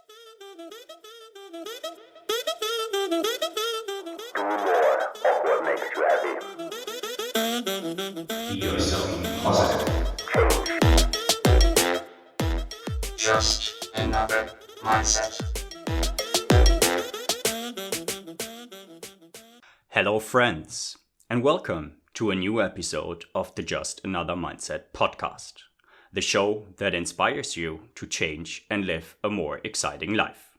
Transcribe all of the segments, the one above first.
What makes you happy? Be yourself, be positive. Just another mindset. Hello, friends, and welcome to a new episode of the Just Another Mindset podcast, the show that inspires you to change and live a more exciting life.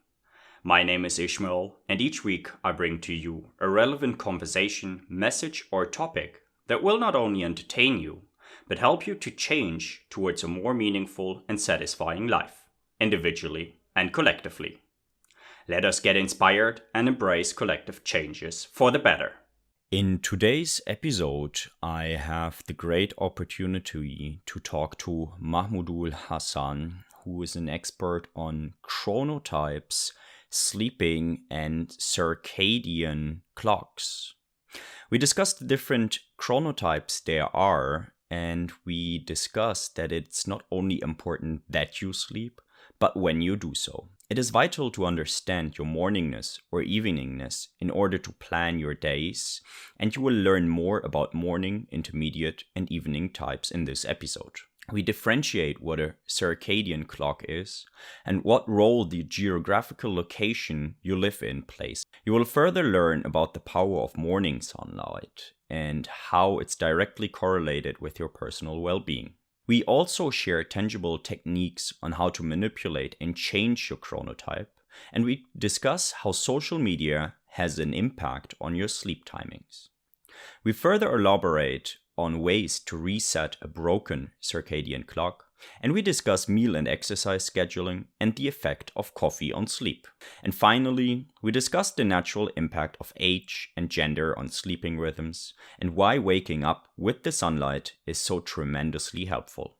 My name is Ismael, and each week I bring to you a relevant conversation, message, or topic that will not only entertain you, but help you to change towards a more meaningful and satisfying life, individually and collectively. Let us get inspired and embrace collective changes for the better. In today's episode, I have the great opportunity to talk to Mahmudul Hasan, who is an expert on chronotypes, sleeping, and circadian clocks. We discussed the different chronotypes there are, and we discussed that it's not only important that you sleep, but when you do so. It is vital to understand your morningness or eveningness in order to plan your days, and you will learn more about morning, intermediate, and evening types in this episode. We differentiate what a circadian clock is and what role the geographical location you live in plays. You will further learn about the power of morning sunlight and how it's directly correlated with your personal well-being. We also share tangible techniques on how to manipulate and change your chronotype, and we discuss how social media has an impact on your sleep timings. We further elaborate on ways to reset a broken circadian clock, and we discuss meal and exercise scheduling and the effect of coffee on sleep. And finally, we discuss the natural impact of age and gender on sleeping rhythms and why waking up with the sunlight is so tremendously helpful.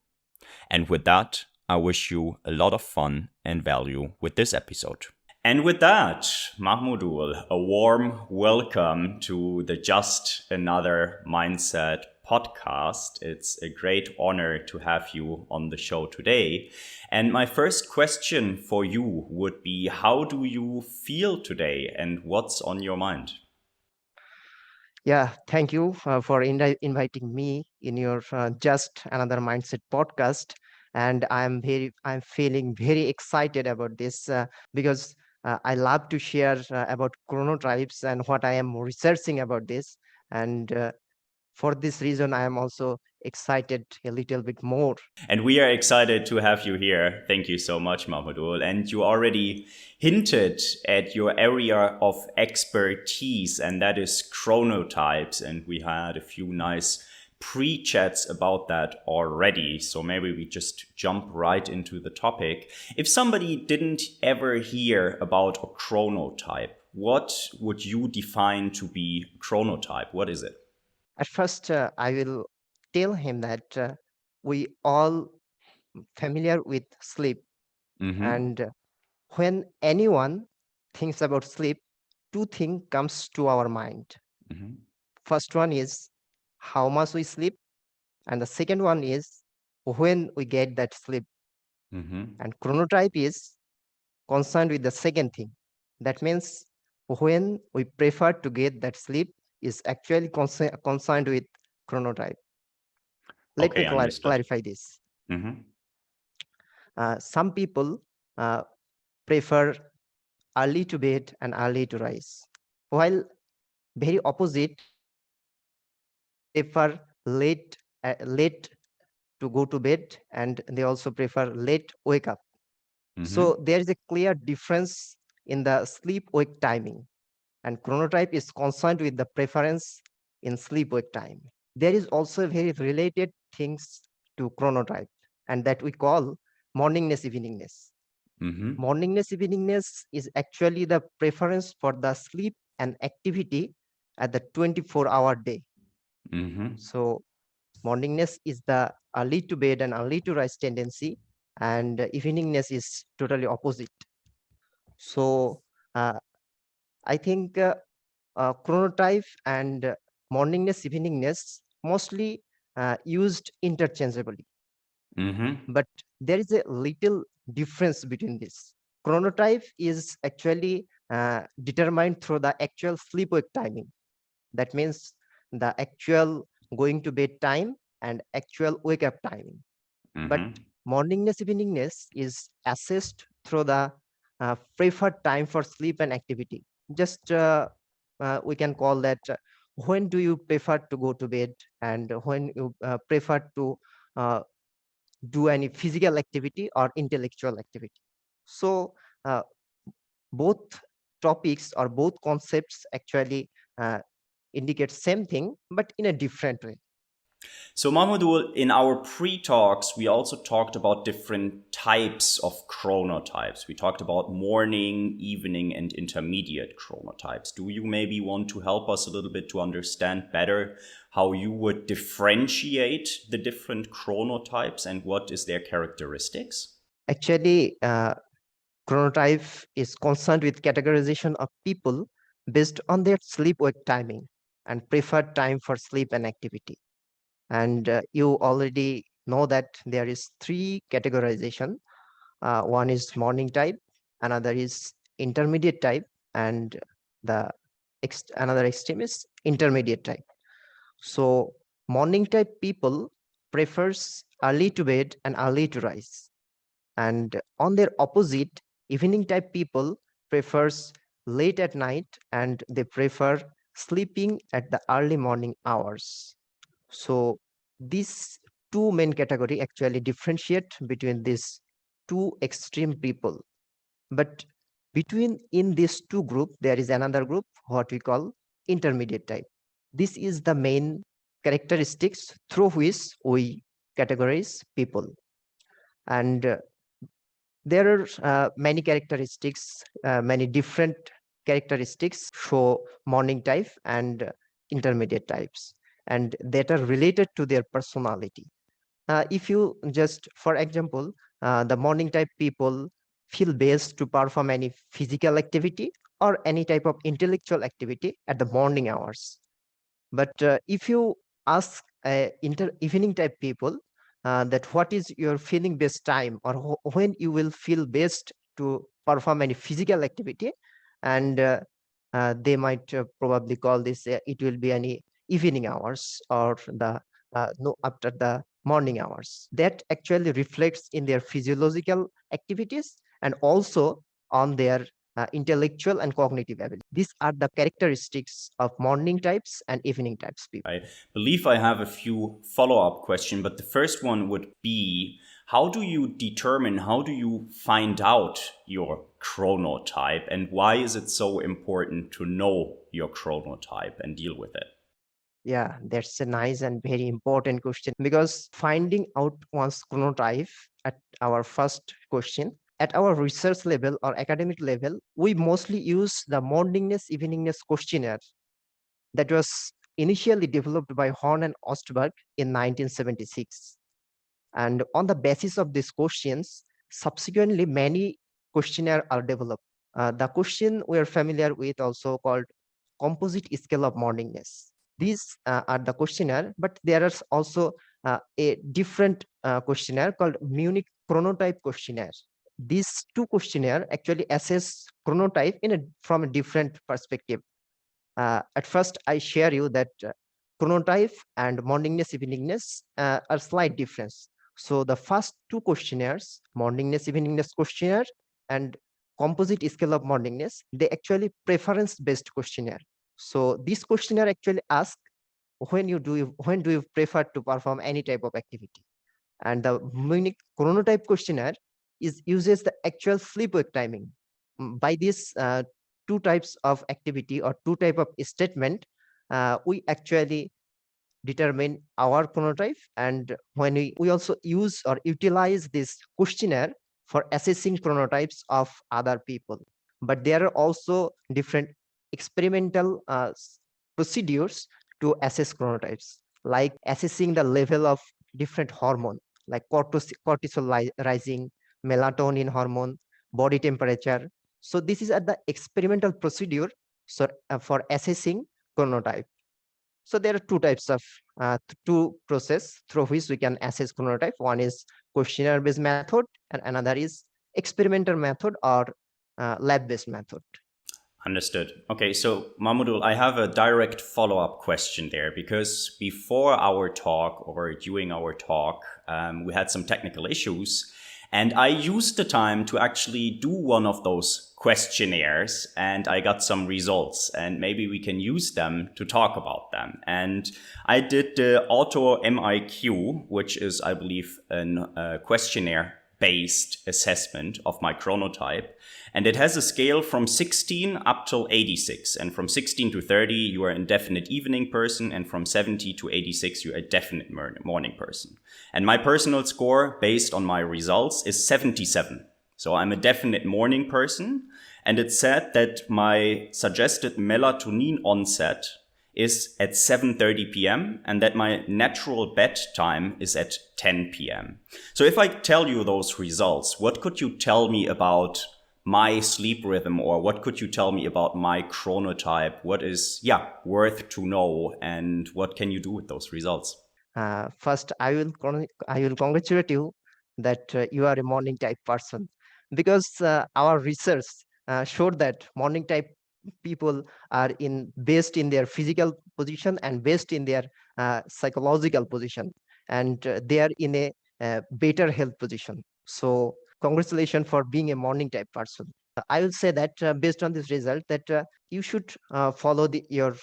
And with that, I wish you a lot of fun and value with this episode. And with that, Mahmudul, a warm welcome to the Just Another Mindset podcast. It's a great honor to have you on the show today. And my first question for you would be, how do you feel today and what's on your mind? Yeah, thank you for inviting me in your Just Another Mindset podcast. And I'm feeling very excited about this because I love to share about chronotypes and what I am researching about this. And for this reason, I am also excited a little bit more. And we are excited to have you here. Thank you so much, Mahmudul. And you already hinted at your area of expertise, and that is chronotypes. And we had a few nice pre-chats about that already. So maybe we just jump right into the topic. If somebody didn't ever hear about a chronotype, what would you define to be a chronotype? What is it? At first, I will tell him that we all familiar with sleep, Mm-hmm. and when anyone thinks about sleep, two things comes to our mind. Mm-hmm. First one is how much we sleep, and the second one is when we get that sleep. Mm-hmm. And chronotype is concerned with the second thing. That means when we prefer to get that sleep is actually concerned with chronotype. Let me Okay, understood. clarify this. Mm-hmm. Some people prefer early to bed and early to rise, while very opposite prefer late to go to bed, and they also prefer late wake up. Mm-hmm. So there is a clear difference in the sleep wake timing, and chronotype is concerned with the preference in sleep wake time. There is also very related things to chronotype, and that we call morningness eveningness. Mm-hmm. Morningness eveningness is actually the preference for the sleep and activity at the 24-hour day. Mm-hmm. So morningness is the early to bed and early to rise tendency, and eveningness is totally opposite. So uh, I think chronotype and morningness eveningness mostly used interchangeably, Mm-hmm. but there is a little difference between this. chronotype is actually determined through the actual sleep-wake timing. That means the actual going to bed time and actual wake up timing. But morningness, eveningness is assessed through the preferred time for sleep and activity. Just we can call that when do you prefer to go to bed and when you prefer to uh, do any physical activity or intellectual activity. So uh, both topics or both concepts actually uh, indicate same thing, but in a different way. So, Mahmudul, in our pre-talks, we also talked about different types of chronotypes. We talked about morning, evening, and intermediate chronotypes. Do you maybe want to help us a little bit to understand better how you would differentiate the different chronotypes and what is their characteristics? Actually, chronotype is concerned with categorization of people based on their sleep-wake timing and preferred time for sleep and activity. And you already know that there is three categorization. One is morning type, another is intermediate type, and the another extreme is intermediate type. So morning type people prefers early to bed and early to rise. And on their opposite, evening type people prefers late at night and they prefer sleeping at the early morning hours. So these two main category actually differentiate between these two extreme people. But between in these two group, there is another group, what we call intermediate type. This is the main characteristics through which we categorize people. And there are many characteristics, many different characteristics show morning type and intermediate types, and that are related to their personality. If you just, for example, the morning type people feel best to perform any physical activity or any type of intellectual activity at the morning hours. But if you ask evening type people that what is your feeling best time or when you will feel best to perform any physical activity, and they might probably call this it will be any evening hours or the no after the morning hours. That actually reflects in their physiological activities and also on their intellectual and cognitive ability. These are the characteristics of morning types and evening types people. I believe I have a few follow-up questions, but the first one would be, how do you determine, how do you find out your chronotype, and why is it so important to know your chronotype and deal with it? Yeah, that's a nice and very important question, because finding out one's chronotype at our first question, at our research level or academic level, we mostly use the morningness, eveningness questionnaire that was initially developed by Horn and Ostberg in 1976. And on the basis of these questions, subsequently many questionnaires are developed. The question we are familiar with also called composite scale of morningness. These are the questionnaire, but there is also a different questionnaire called Munich Chronotype questionnaire. These two questionnaire actually assess chronotype from a different perspective. At first, I share you that chronotype and morningness, eveningness are slight difference. So the first two questionnaires, morningness, eveningness questionnaire and composite scale of morningness, they actually preference-based questionnaire. So this questionnaire actually asks when do you prefer to perform any type of activity, and the Munich chronotype questionnaire uses the actual sleep wake timing. By this two types of activity or two type of statement, we actually determine our chronotype, and when we also use or utilize this questionnaire for assessing chronotypes of other people. But there are also different experimental procedures to assess chronotypes, like assessing the level of different hormone like cortisol rising, melatonin hormone, body temperature. So this is at the experimental procedure, so for assessing chronotype. So there are two types of two process through which we can assess chronotype. One is questionnaire based method and another is experimental method or lab-based method. Understood. Okay, so Mahmudul, I have a direct follow-up question there because before our talk or during our talk, we had some technical issues, and I used the time to actually do one of those questionnaires, and I got some results, and maybe we can use them to talk about them. And I did the Auto MIQ, which is, I believe, a questionnaire based assessment of my chronotype, and it has a scale from 16 up till 86, and from 16 to 30 you are a definite evening person, and from 70 to 86 you're a definite morning person. And my personal score based on my results is 77, so I'm a definite morning person. And it said that my suggested melatonin onset is at 7:30 p.m. and that my natural bedtime is at 10 p.m. So if I tell you those results, what could you tell me about my sleep rhythm, or what could you tell me about my chronotype? What is worth to know, and what can you do with those results? First, I will congratulate you that you are a morning type person, because our research showed that morning type people are based in their physical position and based in their psychological position, and they are in a better health position. So congratulations for being a morning type person. I will say that based on this result, that you should follow your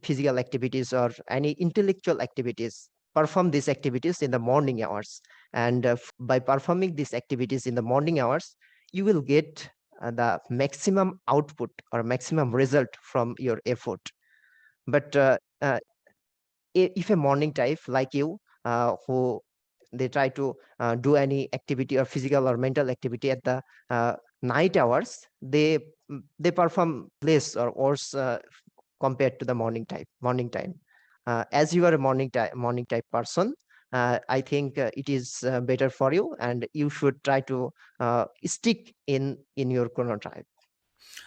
physical activities or any intellectual activities, perform these activities in the morning hours, and by performing these activities in the morning hours, you will get the maximum output or maximum result from your effort. But if a morning type like you, who they try to do any activity or physical or mental activity at the night hours, they perform less or worse compared to the morning time. As you are a morning type person, I think it is better for you, and you should try to stick in your chronotype.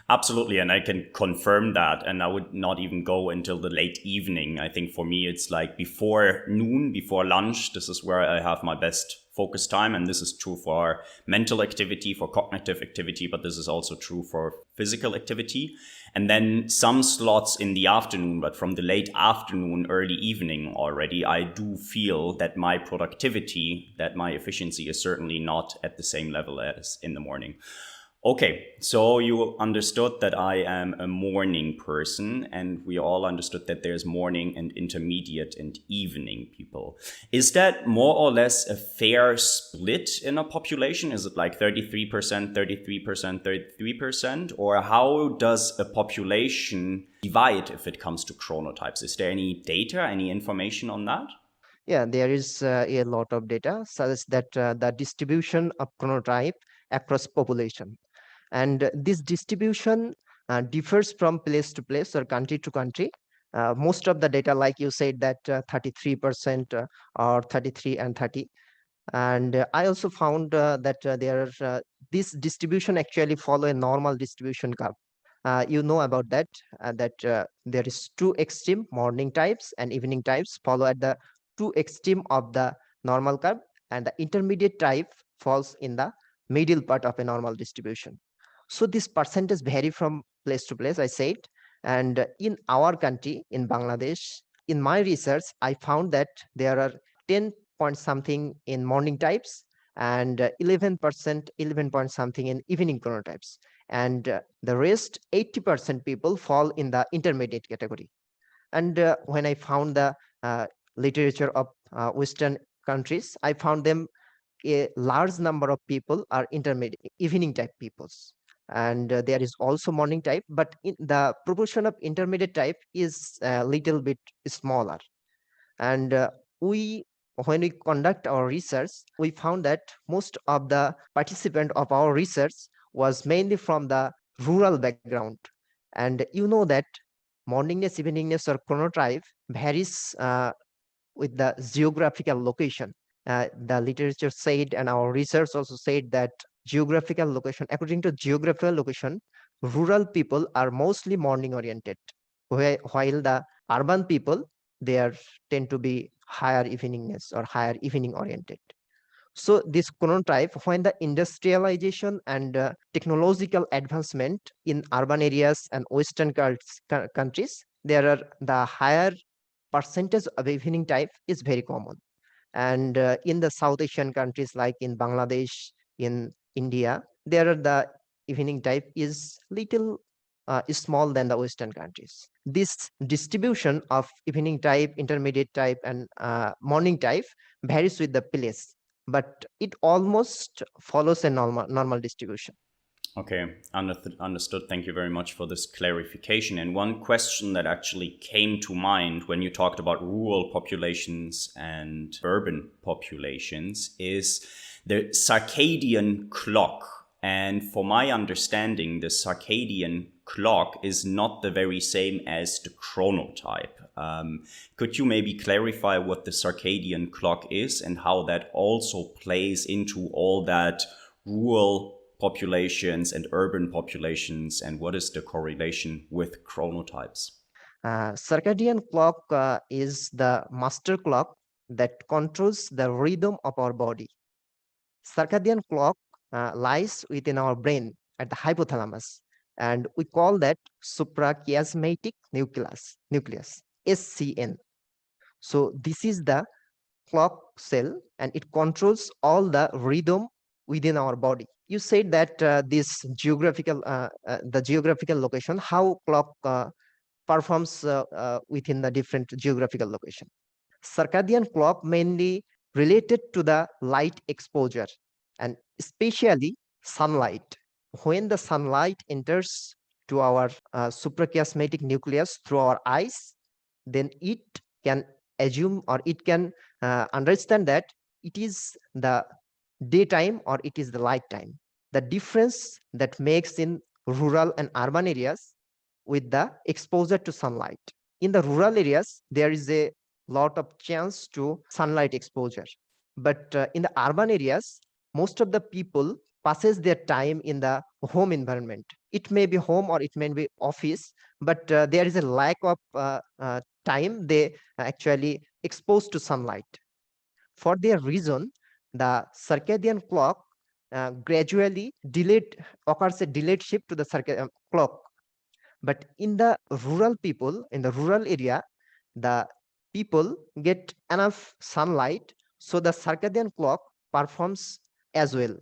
Absolutely, and I can confirm that. And I would not even go until the late evening. I think for me, it's like before noon, before lunch. This is where I have my best focus time. And this is true for mental activity, for cognitive activity, but this is also true for physical activity. And then some slots in the afternoon, but from the late afternoon, early evening already, I do feel that my productivity, that my efficiency is certainly not at the same level as in the morning. Okay, so you understood that I am a morning person, and we all understood that there's morning and intermediate and evening people. Is that more or less a fair split in a population? Is it like 33%, 33%, 33%? Or how does a population divide if it comes to chronotypes? Is there any data, any information on that? Yeah, there is a lot of data suggests that the distribution of chronotype across population. And this distribution differs from place to place or country to country. Most of the data, like you said, that 33% or 33 and 30. And I also found that this distribution actually follow a normal distribution curve. You know about that, there is two extreme morning types and evening types follow at the two extreme of the normal curve, and the intermediate type falls in the middle part of a normal distribution. So this percentage vary from place to place, I said. And in our country, in Bangladesh, in my research, I found that there are 10 point something in morning types and 11%, 11 point something in evening chronotypes. And the rest, 80% people fall in the intermediate category. And when I found the literature of Western countries, I found them a large number of people are intermediate evening type peoples, and there is also morning type, but in the proportion of intermediate type is a little bit smaller. And when we conduct our research, we found that most of the participant of our research was mainly from the rural background. And you know that morningness, eveningness, or chronotype varies with the geographical location. The literature said, and our research also said, that geographical location, according to geographical location, rural people are mostly morning oriented, while the urban people, they are tend to be higher eveningness or higher evening oriented. So this chronotype, when the industrialization and technological advancement in urban areas and Western countries, there are the higher percentage of evening type is very common. And in the South Asian countries like in Bangladesh, in India, there are the evening type is little is small than the Western countries. This distribution of evening type, intermediate type, and morning type varies with the place, but it almost follows a normal distribution. Okay, understood. Thank you very much for this clarification. And one question that actually came to mind when you talked about rural populations and urban populations is the circadian clock. And for my understanding, the circadian clock is not the very same as the chronotype. Could you maybe clarify what the circadian clock is and how that also plays into all that rural populations and urban populations, and what is the correlation with chronotypes? Circadian clock is the master clock that controls the rhythm of our body. Circadian clock lies within our brain at the hypothalamus, and we call that suprachiasmatic nucleus, SCN. So this is the clock cell, and it controls all the rhythm within our body. You said that the geographical location, how clock performs within the different geographical location. Circadian clock mainly related to the light exposure and especially sunlight. When the sunlight enters to our suprachiasmatic nucleus through our eyes, then it can assume or it can understand that it is the daytime or it is the light time. The difference that makes in rural and urban areas with the exposure to sunlight. In the rural areas, there is a lot of chance to sunlight exposure. But in the urban areas, most of the people passes their time in the home environment. It may be home or it may be office, but there is a lack of time they actually exposed to sunlight. For their reason, the circadian clock gradually occurs a delayed shift to the circadian clock. But in the rural people, in the rural area, the people get enough sunlight, so the circadian clock performs as well.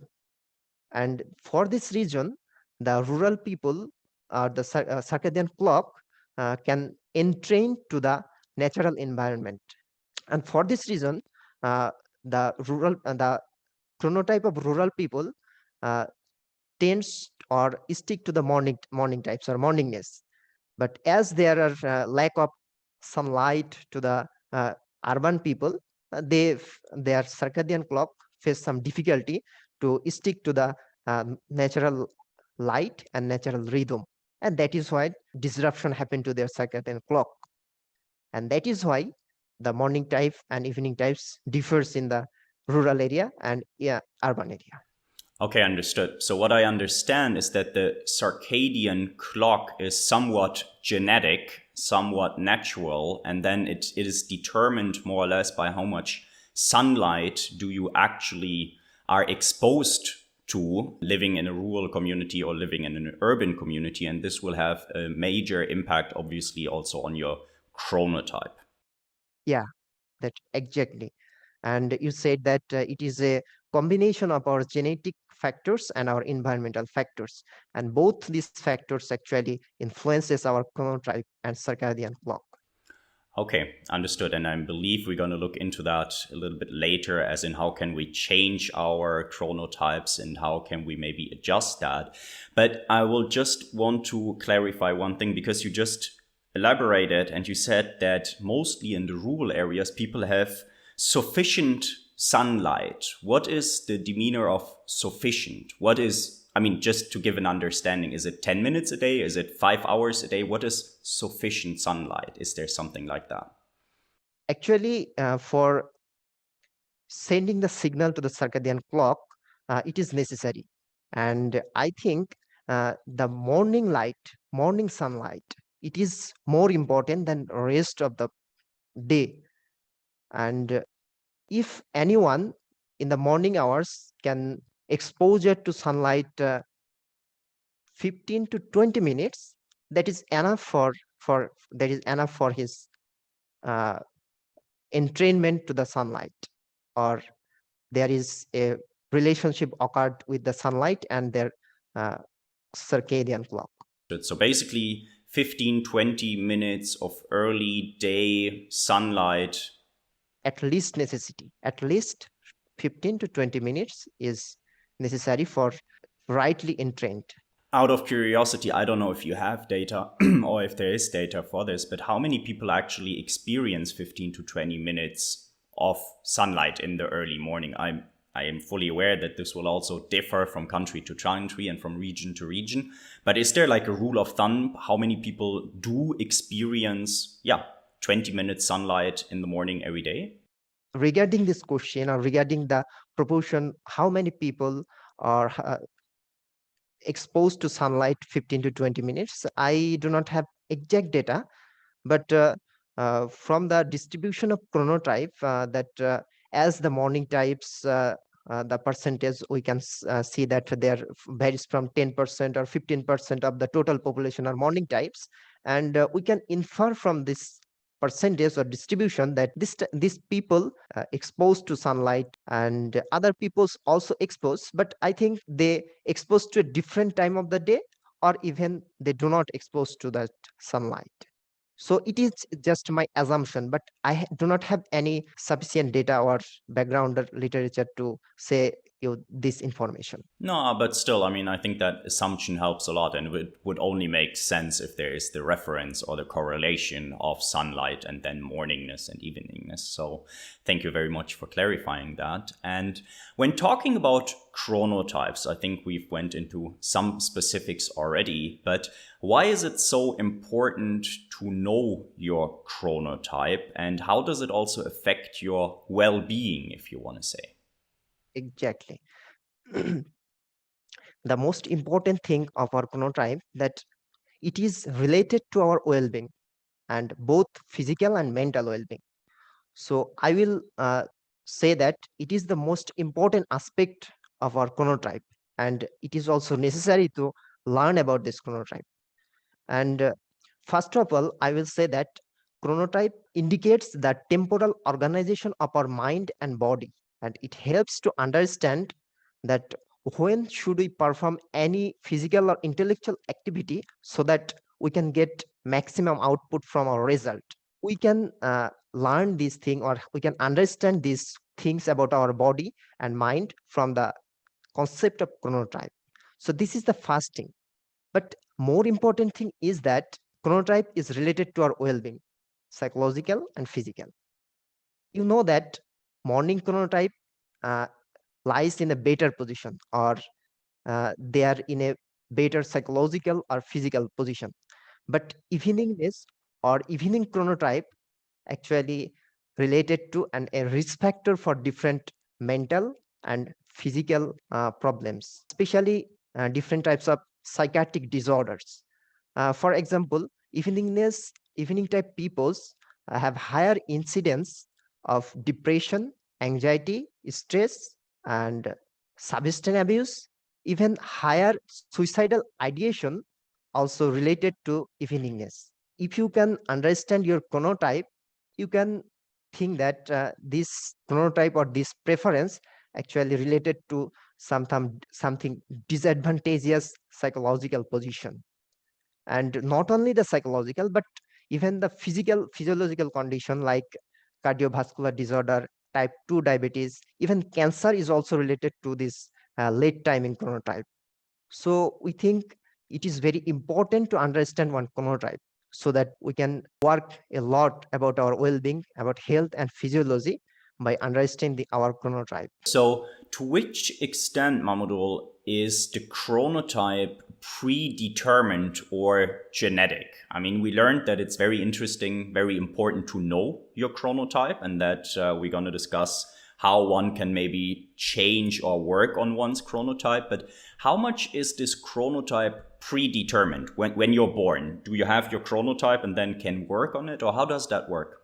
And for this reason, the rural people, the circadian clock can entrain to the natural environment. And for this reason, the chronotype of rural people tends or stick to the morning types or morningness. But as there are lack of sunlight to the urban people, their circadian clock face some difficulty to stick to the natural light and natural rhythm, and that is why disruption happened to their circadian clock, and that is why the morning type and evening types differs in the rural area and urban area. Okay, understood. So what I understand is that the circadian clock is somewhat genetic, somewhat natural, and then it is determined more or less by how much sunlight do you actually are exposed to living in a rural community or living in an urban community, and this will have a major impact, obviously, also on your chronotype. Yeah, that exactly. And you said that it is a combination of our genetic factors and our environmental factors, and both these factors actually influences our chronotype and circadian clock. Okay, understood. And I believe we're going to look into that a little bit later, as in how can we change our chronotypes and how can we maybe adjust that. But I will just want to clarify one thing, because you just elaborated and you said that mostly in the rural areas, people have sufficient sunlight. What is the demeanor of sufficient? What is, I mean, just to give an understanding, is it 10 minutes a day? Is it 5 hours a day? What is sufficient sunlight? Is there something like that? Actually, for sending the signal to the circadian clock, it is necessary. And I think the morning sunlight, it is more important than rest of the day. And if anyone in the morning hours can exposure to sunlight 15 to 20 minutes, that is enough for his uh, entrainment to the sunlight, or there is a relationship occurred with the sunlight and their uh, circadian clock. So basically 15-20 minutes of early day sunlight. At least 15 to 20 minutes is necessary for rightly entrained. Out of curiosity, I don't know if you have data or if there is data for this, but how many people actually experience 15 to 20 minutes of sunlight in the early morning? I am fully aware that this will also differ from country to country and from region to region. But is there like a rule of thumb how many people do experience 20 minutes sunlight in the morning every day? Regarding this question, or regarding the proportion, how many people are exposed to sunlight 15 to 20 minutes, I do not have exact data, but from the distribution of chronotype, that as the morning types, the percentage we can see that there varies from 10% or 15% of the total population are morning types, and we can infer from this percentage or distribution that these people exposed to sunlight, and other people's also exposed, but I think they exposed to a different time of the day, or even they do not expose to that sunlight. So it is just my assumption, but I do not have any sufficient data or background or literature to say you this information. No, but still, I mean, I think that assumption helps a lot, and it would only make sense if there is the reference or the correlation of sunlight and then morningness and eveningness. So thank you very much for clarifying that. And when talking about chronotypes, I think we've went into some specifics already, but why is it so important to know your chronotype, and how does it also affect your well-being, if you want to say? Exactly. The most important thing of our chronotype that it is related to our well-being, and both physical and mental well-being. So I will say that it is the most important aspect of our chronotype, and it is also necessary to learn about this chronotype. And first of all, I will say that chronotype indicates the temporal organization of our mind and body, and it helps to understand that when should we perform any physical or intellectual activity so that we can get maximum output from our result. We can learn these things, or we can understand these things about our body and mind from the concept of chronotype. So this is the first thing. But more important thing is that chronotype is related to our well-being, psychological and physical. You know that morning chronotype uh, lies in a better position, or they are in a better psychological or physical position. But eveningness or evening chronotype actually related to a risk factor for different mental and physical problems, especially different types of psychiatric disorders. For example, evening type peoples have higher incidence of depression, anxiety, stress, and substance abuse, even higher suicidal ideation also related to eveningness. If you can understand your chronotype, you can think that this chronotype or this preference actually related to something disadvantageous psychological position, and not only the psychological but even the physiological condition like cardiovascular disorder, type 2 diabetes, even cancer is also related to this late timing chronotype. So we think it is very important to understand one chronotype so that we can work a lot about our well-being, about health and physiology by understanding our chronotype. So, to which extent, Mahmudul, is the chronotype predetermined or genetic? I mean, we learned that it's very interesting, very important to know your chronotype, and that we're going to discuss how one can maybe change or work on one's chronotype. But how much is this chronotype predetermined when you're born? Do you have your chronotype and then can work on it, or how does that work?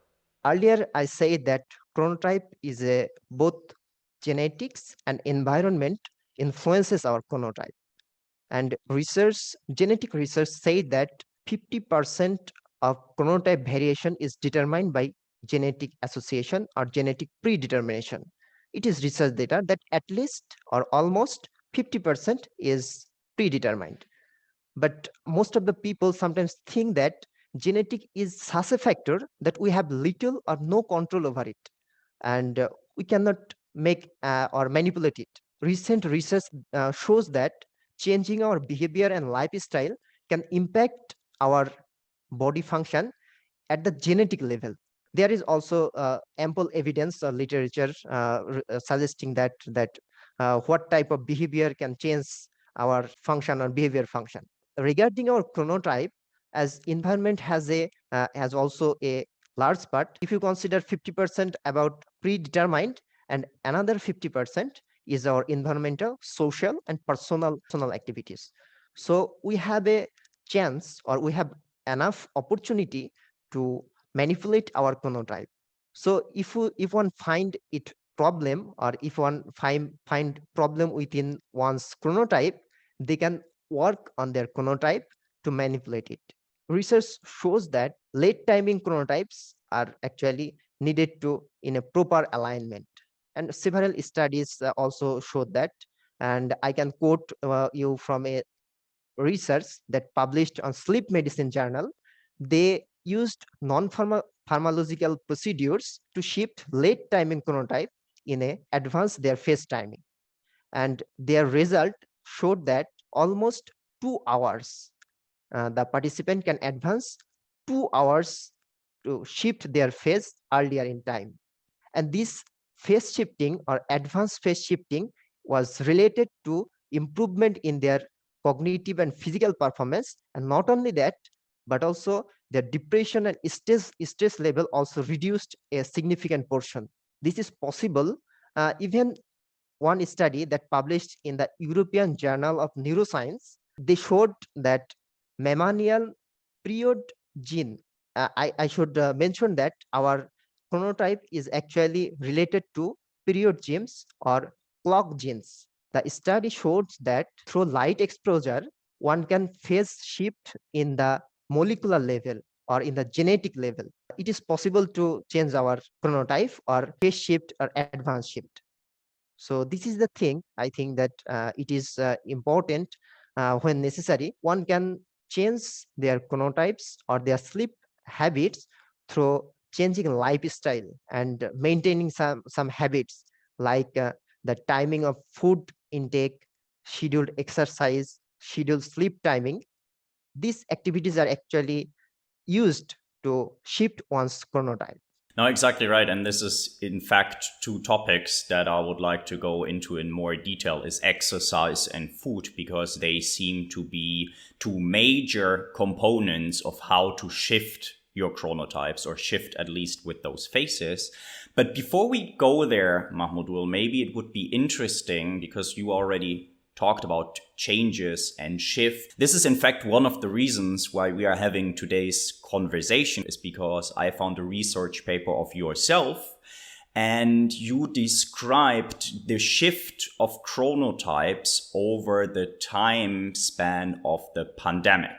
Earlier, I said that chronotype is a both genetics and environment influences our chronotype. And genetic research say that 50% of chronotype variation is determined by genetic association or genetic predetermination. It is research data that at least or almost 50% is predetermined. But most of the people sometimes think that genetic is such a factor that we have little or no control over it, and we cannot make or manipulate it. Recent research shows that changing our behavior and lifestyle can impact our body function at the genetic level. There is also ample evidence or literature suggesting that what type of behavior can change our function or behavior function. Regarding our chronotype, as environment has also a large part. If you consider 50% about predetermined and another 50% is our environmental, social, and personal activities. So we have a chance or we have enough opportunity to manipulate our chronotype. So if one find it problem or if one find problem within one's chronotype, they can work on their chronotype to manipulate it. Research shows that late timing chronotypes are actually needed to in a proper alignment, and several studies also show that. And I can quote you from a research that published on Sleep Medicine Journal. They used non-pharmacological procedures to shift late timing chronotype in a advance their phase timing, and their result showed that almost 2 hours the participant can advance 2 hours to shift their phase earlier in time. And this phase shifting or advanced phase shifting was related to improvement in their cognitive and physical performance. And not only that, but also their depression and stress level also reduced a significant portion. This is possible. Even one study that published in the European Journal of Neuroscience, they showed that mammalian period gene. I should mention that our chronotype is actually related to period genes or clock genes. The study showed that through light exposure, one can phase shift in the molecular level or in the genetic level. It is possible to change our chronotype or phase shift or advanced shift. So this is the thing. I think that it is important when necessary. One can change their chronotypes or their sleep habits through changing lifestyle and maintaining some habits like the timing of food intake, scheduled exercise, scheduled sleep timing. These activities are actually used to shift one's chronotype. No, exactly right. And this is, in fact, two topics that I would like to go into in more detail is exercise and food, because they seem to be two major components of how to shift your chronotypes or shift at least with those phases. But before we go there, Mahmudul, maybe it would be interesting, because you already talked about changes and shift. This is in fact one of the reasons why we are having today's conversation, is because I found a research paper of yourself and you described the shift of chronotypes over the time span of the pandemic.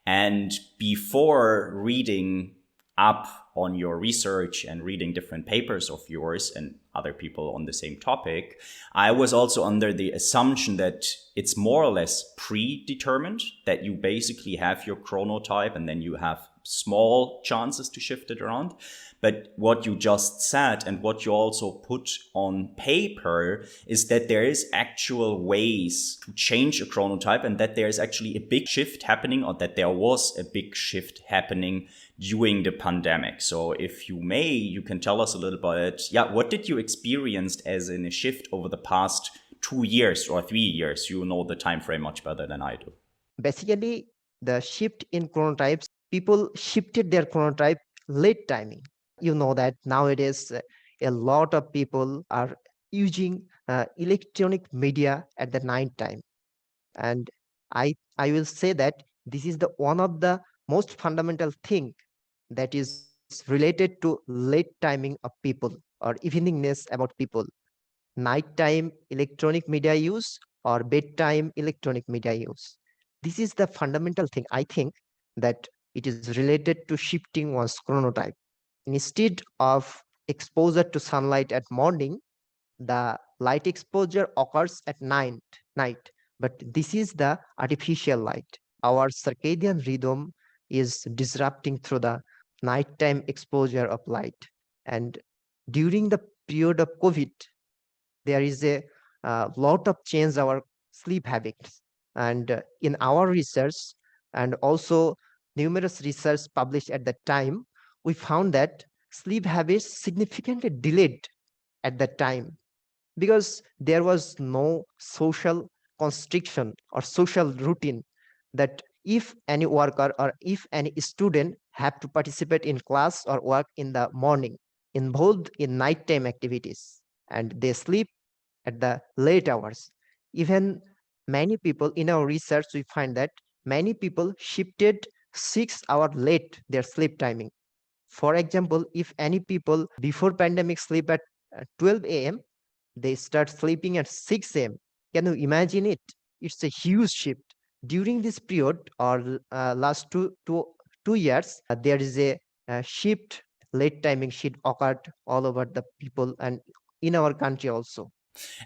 And before reading up on your research and reading different papers of yours and other people on the same topic, I was also under the assumption that it's more or less predetermined, that you basically have your chronotype and then you have small chances to shift it around. But what you just said and what you also put on paper is that there is actual ways to change a chronotype, and that there is actually a big shift happening, or that there was a big shift happening during the pandemic. So if you may, you can tell us a little bit, what did you experience as in a shift over the past 2 years or 3 years? You know the time frame much better than I do. Basically, the shift in chronotypes, people shifted their chronotype late timing. You know that nowadays a lot of people are using electronic media at the night time, and I will say that this is the one of the most fundamental thing that is related to late timing of people or eveningness about people. nighttime electronic media use or bedtime electronic media use. This is the fundamental thing. I think that it is related to shifting one's chronotype. Instead of exposure to sunlight at morning, the light exposure occurs at night, but this is the artificial light. Our circadian rhythm is disrupting through the nighttime exposure of light. And during the period of COVID, there is a lot of change our sleep habits. And in our research and also numerous research published at that time, we found that sleep habits significantly delayed at that time because there was no social constriction or social routine that if any worker or if any student have to participate in class or work in the morning involved in nighttime activities and they sleep at the late hours. Even many people in our research, we find that many people shifted 6 hours late their sleep timing. For example, if any people before pandemic sleep at 12 a.m., they start sleeping at 6 a.m. Can you imagine it? It's a huge shift. During this period or last 2 years, there is a shift, late timing shift occurred all over the people and in our country also.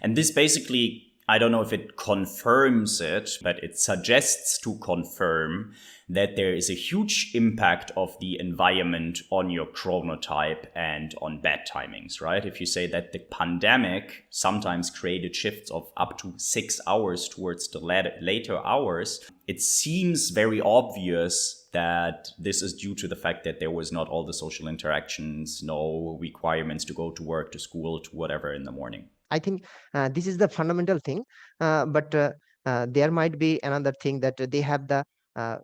And this basically, I don't know if it confirms it, but it suggests to confirm that there is a huge impact of the environment on your chronotype and on bed timings, right? If you say that the pandemic sometimes created shifts of up to 6 hours towards the later hours, it seems very obvious that this is due to the fact that there was not all the social interactions, no requirements to go to work, to school, to whatever in the morning. I think this is the fundamental thing, but there might be another thing that they have the uh,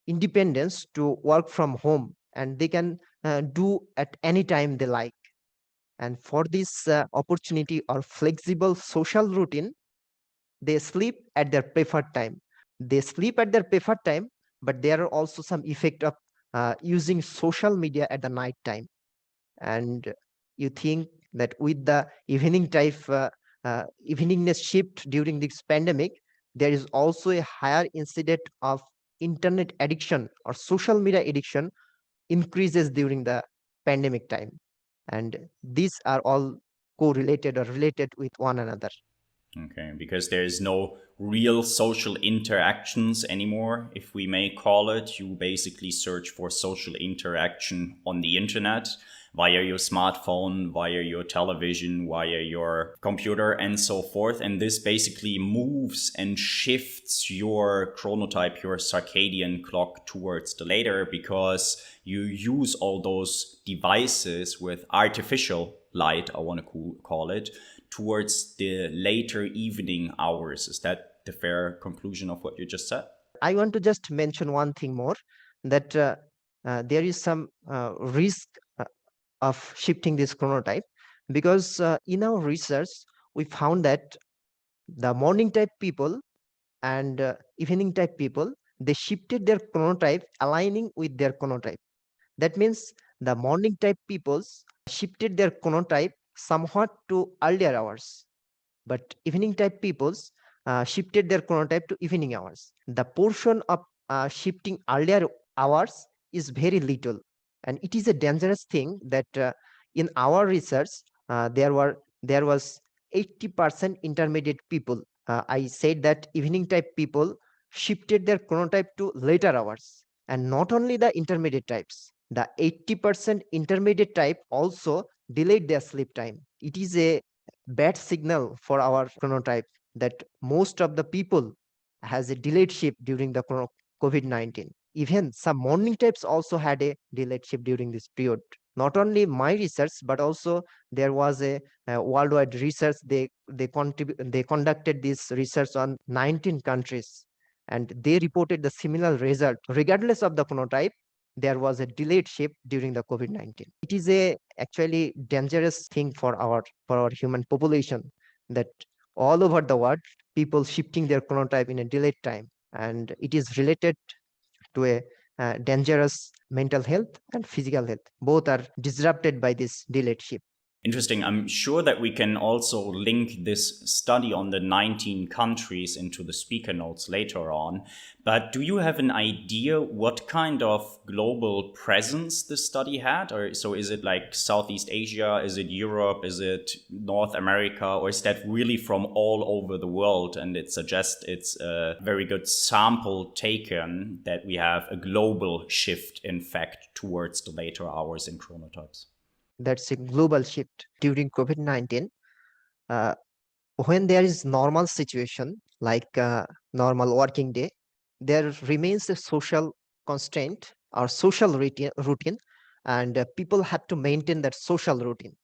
independence to work from home and they can do at any time they like. And for this opportunity or flexible social routine, they sleep at their preferred time. They sleep at their preferred time, but there are also some effect of using social media at the night time. And you think that with the eveningness shift during this pandemic, there is also a higher incident of internet addiction or social media addiction increases during the pandemic time. And these are all correlated or related with one another. Okay, because there's no real social interactions anymore, if we may call it. You basically search for social interaction on the internet via your smartphone, via your television, via your computer, and so forth. And this basically moves and shifts your chronotype, your circadian clock towards the later because you use all those devices with artificial light, I want to call it, towards the later evening hours. Is that the fair conclusion of what you just said? I want to just mention one thing more that there is some risk of shifting this chronotype because in our research we found that the morning type people and evening type people they shifted their chronotype aligning with their chronotype. That means the morning type peoples shifted their chronotype somewhat to earlier hours, but evening type peoples shifted their chronotype to evening hours. The portion of shifting earlier hours is very little, and it is a dangerous thing that in our research there was 80% intermediate people. I said that evening type people shifted their chronotype to later hours, and not only the intermediate types, the 80% intermediate type also delayed their sleep time. It is a bad signal for our chronotype that most of the people has a delayed shift during the COVID-19. Even some morning types also had a delayed shift during this period. Not only my research, but also there was a worldwide research. They conducted this research on 19 countries, and they reported the similar result. Regardless of the chronotype, there was a delayed shift during the COVID-19. It is a actually dangerous thing for our human population that all over the world people shifting their chronotype in a delayed time, and it is related to a dangerous mental health and physical health. Both are disrupted by this delayed shift. Interesting. I'm sure that we can also link this study on the 19 countries into the speaker notes later on. But do you have an idea what kind of global presence this study had? Or so is it like Southeast Asia? Is it Europe? Is it North America? Or is that really from all over the world? And it suggests it's a very good sample taken that we have a global shift, in fact, towards the later hours in chronotypes. That's a global shift during COVID-19. Uh, when there is normal situation like normal working day, there remains a social constraint or social routine, and people have to maintain that social routine.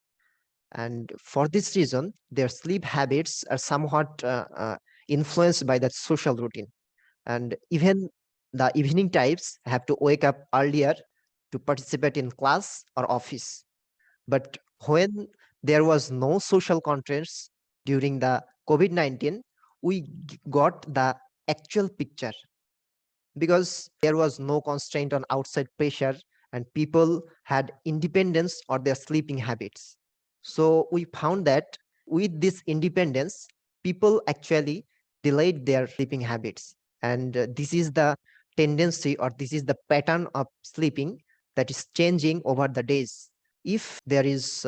And for this reason, their sleep habits are somewhat influenced by that social routine. And even the evening types have to wake up earlier to participate in class or office. But when there was no social constraints during the COVID-19, we got the actual picture because there was no constraint on outside pressure and people had independence or their sleeping habits. So we found that with this independence, people actually delayed their sleeping habits. And this is the tendency or this is the pattern of sleeping that is changing over the days. If there is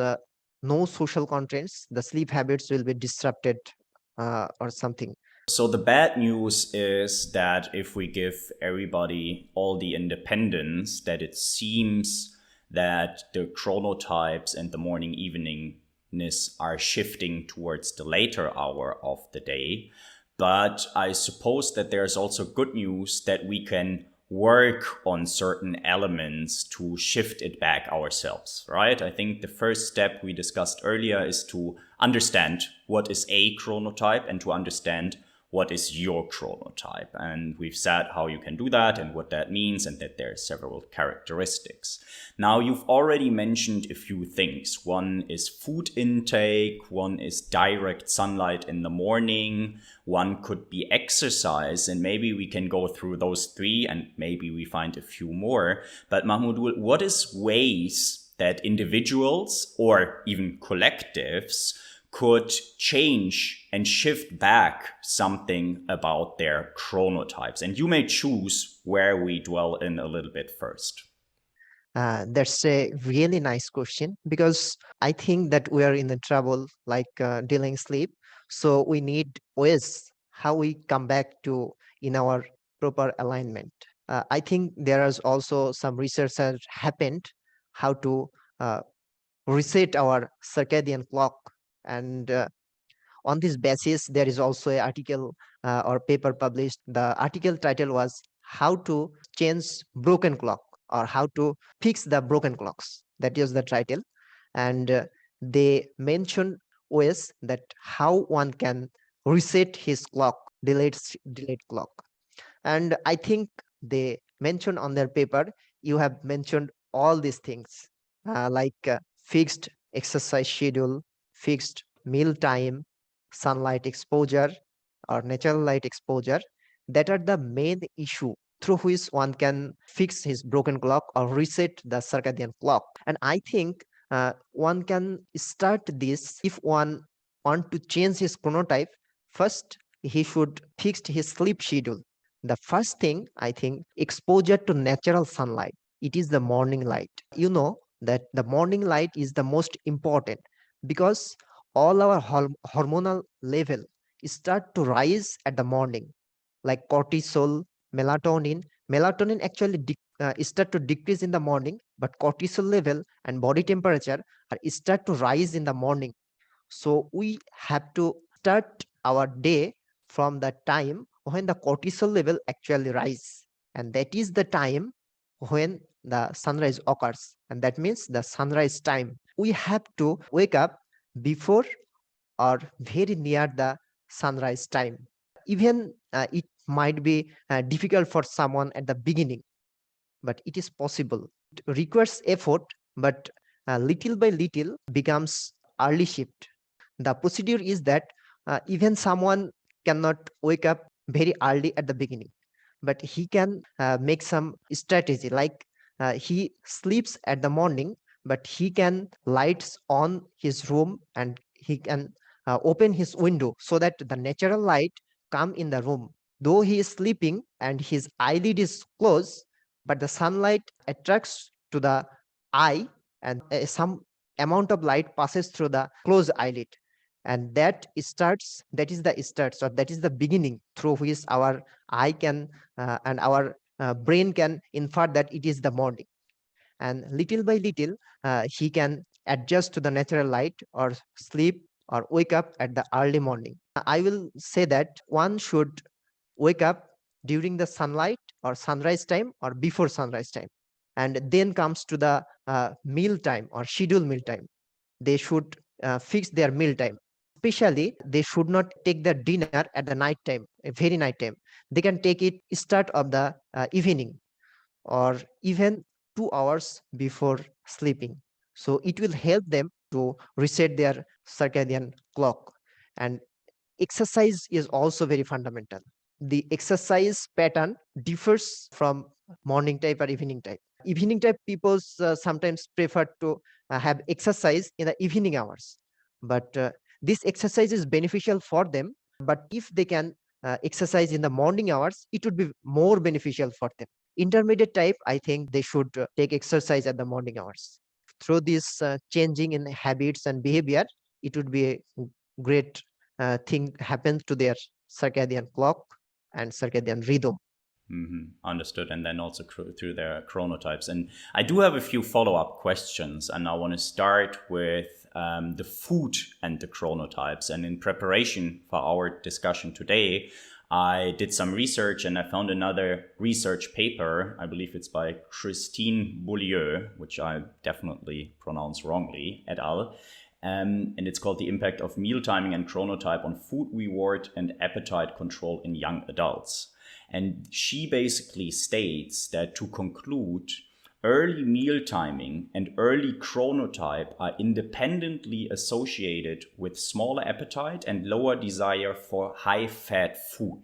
no social constraints, the sleep habits will be disrupted or something. So the bad news is that if we give everybody all the independence, that it seems that the chronotypes and the morning eveningness are shifting towards the later hour of the day. But I suppose that there's also good news that we can work on certain elements to shift it back ourselves, right? I think the first step we discussed earlier is to understand what is a chronotype and to understand what is your chronotype. And we've said how you can do that and what that means and that there are several characteristics. Now, you've already mentioned a few things. One is food intake, one is direct sunlight in the morning, one could be exercise, and maybe we can go through those three and maybe we find a few more. But Mahmudul, what is ways that individuals or even collectives could change and shift back something about their chronotypes? And you may choose where we dwell in a little bit first. That's a really nice question because I think that we are in the trouble like dealing sleep. So we need ways how we come back to in our proper alignment. I think there is also some research has happened how to uh, reset our circadian clock. And on this basis, there is also an article or paper published. The article title was How to Change Broken Clock or How to Fix the Broken Clocks. That is the title. And they mentioned ways that how one can reset his clock, delayed clock. And I think they mentioned on their paper, you have mentioned all these things like fixed exercise schedule, fixed meal time, sunlight exposure, or natural light exposure. That are the main issue through which one can fix his broken clock or reset the circadian clock. And I think one can start this if one want to change his chronotype. First, he should fix his sleep schedule. The first thing, I think, exposure to natural sunlight. It is the morning light. You know that the morning light is the most important because all our hormonal level start to rise at the morning, like cortisol, melatonin. Melatonin actually start to decrease in the morning, but cortisol level and body temperature are start to rise in the morning. So we have to start our day from the time when the cortisol level actually rise, and that is the time when the sunrise occurs, and that means the sunrise time. We have to wake up before or very near the sunrise time. Even it might be difficult for someone at the beginning, but it is possible. It requires effort, but little by little becomes early shift. The procedure is that even someone cannot wake up very early at the beginning, but he can make some strategy like he sleeps at the morning, but he can lights on his room and he can open his window so that the natural light come in the room. Though he is sleeping and his eyelid is closed, but the sunlight attracts to the eye, and some amount of light passes through the closed eyelid, and that is the starts, or that is the beginning through which our eye can and our brain can infer that it is the morning. And little by little he can adjust to the natural light or sleep or wake up at the early morning. I will say that one should wake up during the sunlight or sunrise time or before sunrise time, and then comes to the meal time or schedule meal time. They should fix their meal time. Especially they should not take the dinner at the night time, a very night time. They can take it start of the evening or even 2 hours before sleeping. So it will help them to reset their circadian clock. And exercise is also very fundamental. The exercise pattern differs from morning type or evening type. Evening type people sometimes prefer to have exercise in the evening hours, but this exercise is beneficial for them. But if they can exercise in the morning hours, it would be more beneficial for them. Intermediate type, I think they should take exercise at the morning hours. Through this changing in habits and behavior, it would be a great thing happens to their circadian clock and circadian rhythm. Understood. And then also through their chronotypes. And I do have a few follow-up questions, and I want to start with the food and the chronotypes. And in preparation for our discussion today, I did some research and I found another research paper. I believe it's by Christine Beaulieu, which I definitely pronounce wrongly, et al. And it's called The Impact of Meal Timing and Chronotype on Food Reward and Appetite Control in Young Adults. And she basically states that, to conclude, early meal timing and early chronotype are independently associated with smaller appetite and lower desire for high-fat food.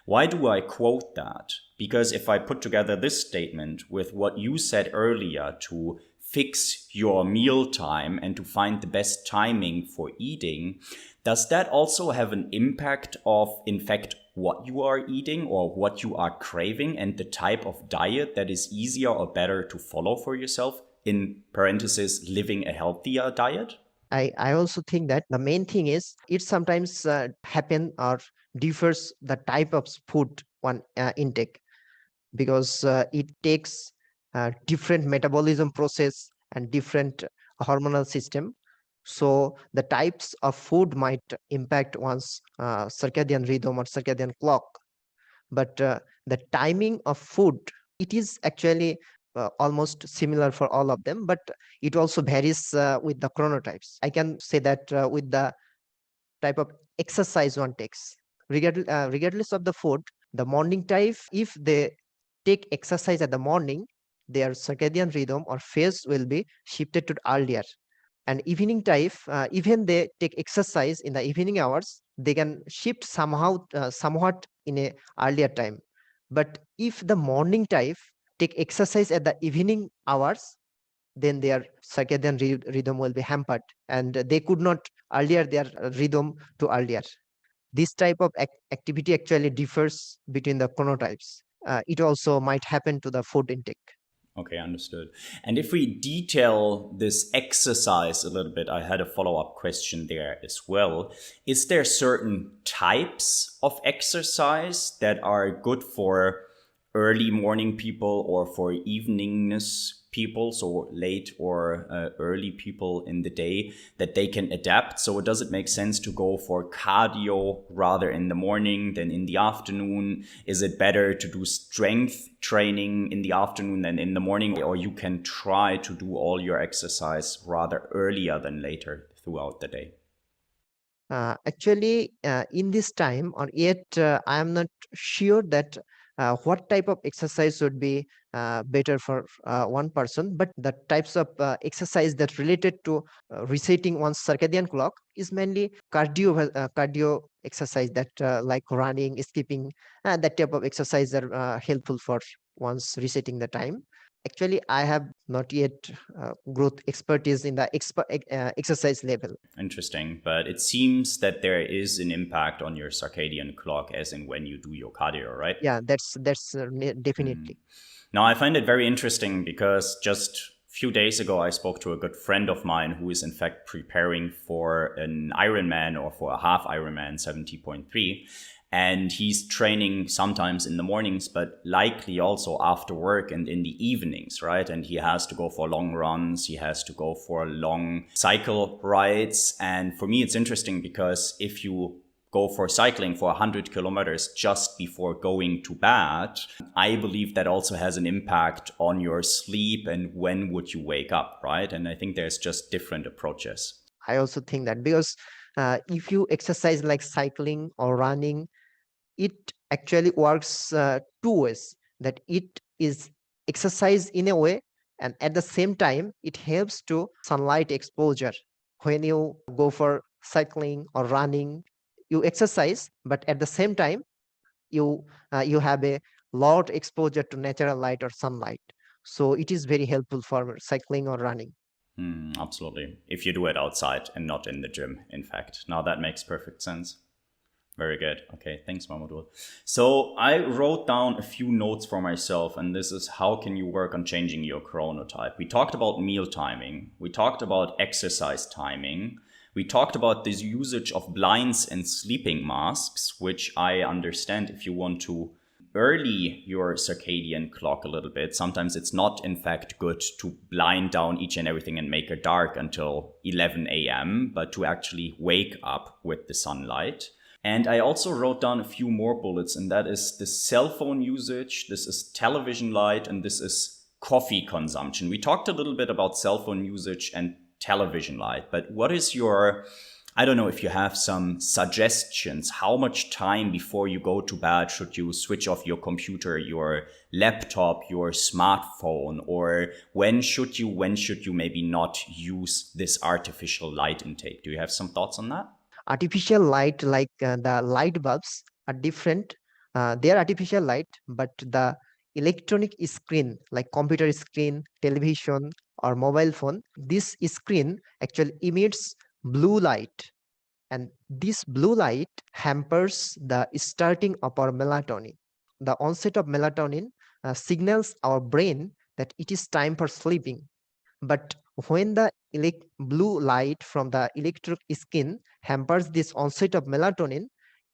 Why do I quote that? Because if I put together this statement with what you said earlier, to fix your meal time and to find the best timing for eating, does that also have an impact of, in fact, what you are eating or what you are craving and the type of diet that is easier or better to follow for yourself, in parentheses, living a healthier diet? I also think that the main thing is it sometimes happen or differs the type of food one intake, because it takes different metabolism process and different hormonal system. So the types of food might impact one's circadian rhythm or circadian clock. But the timing of food, it is actually almost similar for all of them, but it also varies with the chronotypes. I can say that with the type of exercise one takes, regardless of the food, the morning type, if they take exercise at the morning, their circadian rhythm or phase will be shifted to earlier. And evening type, even they take exercise in the evening hours, they can shift somewhat in a earlier time. But if the morning type take exercise at the evening hours, then their circadian rhythm will be hampered, and they could not earlier their rhythm to earlier. This type of activity actually differs between the chronotypes. It also might happen to the food intake. Okay, understood. And if we detail this exercise a little bit, I had a follow-up question there as well. Is there certain types of exercise that are good for early morning people or for eveningness people, so late or early people in the day, that they can adapt? So does it make sense to go for cardio rather in the morning than in the afternoon? Is it better to do strength training in the afternoon than in the morning? Or you can try to do all your exercise rather earlier than later throughout the day? Actually, in this time or yet, I am not sure that what type of exercise would be better for one person, but the types of exercise that related to resetting one's circadian clock is mainly cardio exercise, that like running, skipping, that type of exercise are helpful for one's resetting the time. Actually, I have not yet growth expertise in the exercise level. Interesting. But it seems that there is an impact on your circadian clock, as in when you do your cardio, right? Yeah, that's definitely. Now, I find it very interesting because just a few days ago, I spoke to a good friend of mine who is in fact preparing for an Ironman or for a half Ironman 70.3. And he's training sometimes in the mornings, but likely also after work and in the evenings, right? And he has to go for long runs. He has to go for long cycle rides. And for me, it's interesting because if you go for cycling for 100 kilometers just before going to bed, I believe that also has an impact on your sleep and when would you wake up, right? And I think there's just different approaches. I also think that because if you exercise like cycling or running, it actually works two ways. That it is exercise in a way, and at the same time, it helps to sunlight exposure. When you go for cycling or running, you exercise, but at the same time, you have a lot exposure to natural light or sunlight. So it is very helpful for cycling or running. Absolutely. If you do it outside and not in the gym, in fact. Now that makes perfect sense. Very good. Okay, thanks, Mahmudul. So I wrote down a few notes for myself, and this is how can you work on changing your chronotype. We talked about meal timing. We talked about exercise timing. We talked about this usage of blinds and sleeping masks, which I understand if you want to early your circadian clock a little bit. Sometimes it's not, in fact, good to blind down each and everything and make it dark until 11 a.m., but to actually wake up with the sunlight. And I also wrote down a few more bullets, and that is the cell phone usage, this is television light, and this is coffee consumption. We talked a little bit about cell phone usage and television light, but what is your, I don't know if you have some suggestions, how much time before you go to bed should you switch off your computer, your laptop, your smartphone, or when should you maybe not use this artificial light intake? Do you have some thoughts on that? Artificial light, like the light bulbs, are different. They are artificial light, but the electronic screen, like computer screen, television, or mobile phone, this screen actually emits blue light, and this blue light hampers the starting of our melatonin. The onset of melatonin signals our brain that it is time for sleeping. But when the blue light from the electric skin hampers this onset of melatonin,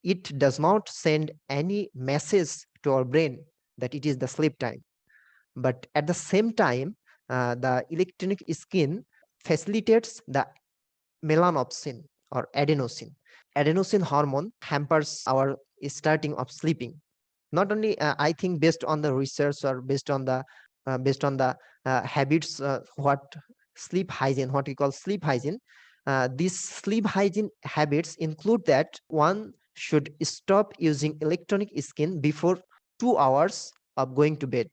it does not send any message to our brain that it is the sleep time. But at the same time, the electronic skin facilitates the melanopsin or adenosine. Adenosine hormone hampers our starting of sleeping. Not only, I think, based on the research or based on the habits, what sleep hygiene, what we call sleep hygiene. These sleep hygiene habits include that one should stop using electronic screen before 2 hours of going to bed.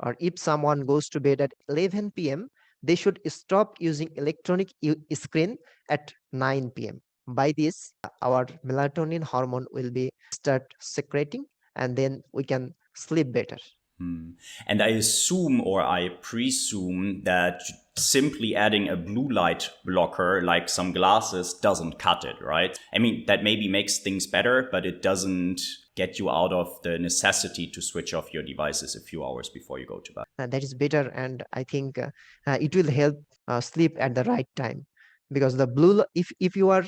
Or if someone goes to bed at 11 p.m., they should stop using electronic screen at 9 p.m. By this, our melatonin hormone will be start secreting, and then we can sleep better. And I assume or I presume that simply adding a blue light blocker like some glasses doesn't cut it, right? I mean, that maybe makes things better, but it doesn't get you out of the necessity to switch off your devices a few hours before you go to bed. That is better, and I think it will help sleep at the right time, because the if you are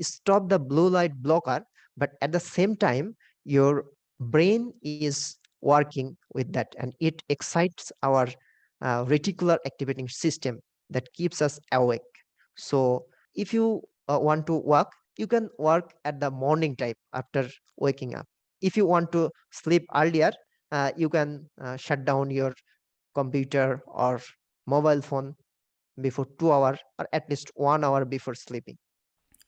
stop the blue light blocker, but at the same time your brain is working with that, and it excites our reticular activating system that keeps us awake. So if you want to work, you can work at the morning time after waking up. If you want to sleep earlier, you can shut down your computer or mobile phone before 2 hours, or at least 1 hour before sleeping.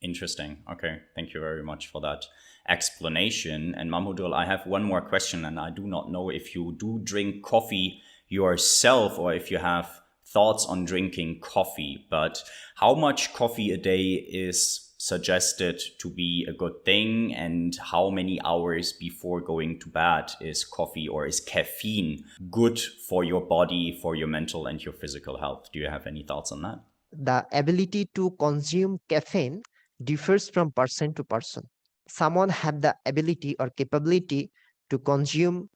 Interesting. Okay. Thank you very much for that explanation. And Mahmudul, I have one more question, and I do not know if you do drink coffee yourself or if you have thoughts on drinking coffee, but how much coffee a day is suggested to be a good thing, and how many hours before going to bed is coffee or is caffeine good for your body, for your mental and your physical health? Do you have any thoughts on that? The ability to consume caffeine differs from person to person. Someone have the ability or capability to consume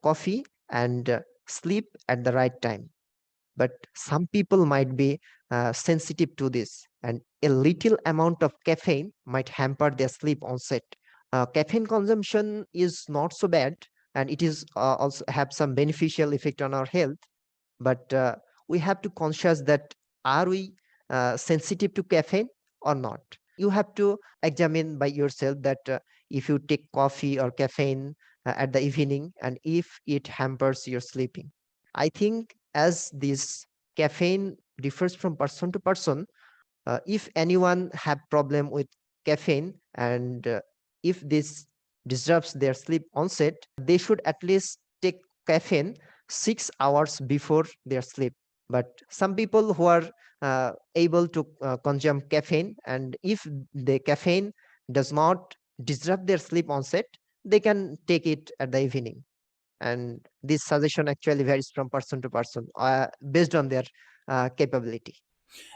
coffee and sleep at the right time, but some people might be sensitive to this, and a little amount of caffeine might hamper their sleep onset. Caffeine consumption is not so bad, and it is also have some beneficial effect on our health, but we have to conscious that are we sensitive to caffeine or not. You have to examine by yourself that if you take coffee or caffeine at the evening and if it hampers your sleeping. I think as this caffeine differs from person to person, if anyone have problem with caffeine and if this disrupts their sleep onset, they should at least take caffeine 6 hours before their sleep. But some people who are able to consume caffeine, and if the caffeine does not disrupt their sleep onset, they can take it at the evening. And this suggestion actually varies from person to person based on their capability.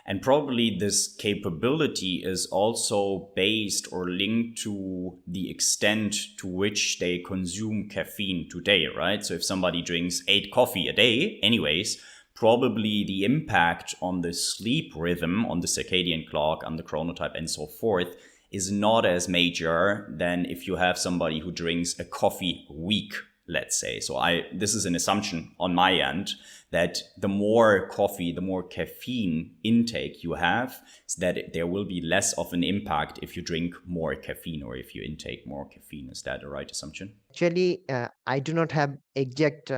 And probably this capability is also based or linked to the extent to which they consume caffeine today, right? So if somebody drinks 8 coffee a day, anyways, probably the impact on the sleep rhythm, on the circadian clock, on the chronotype, and so forth, is not as major than if you have somebody who drinks a coffee a week, let's say. So this is an assumption on my end that the more coffee, the more caffeine intake you have, so that there will be less of an impact if you drink more caffeine or if you intake more caffeine. Is that a right assumption? Actually, I do not have exact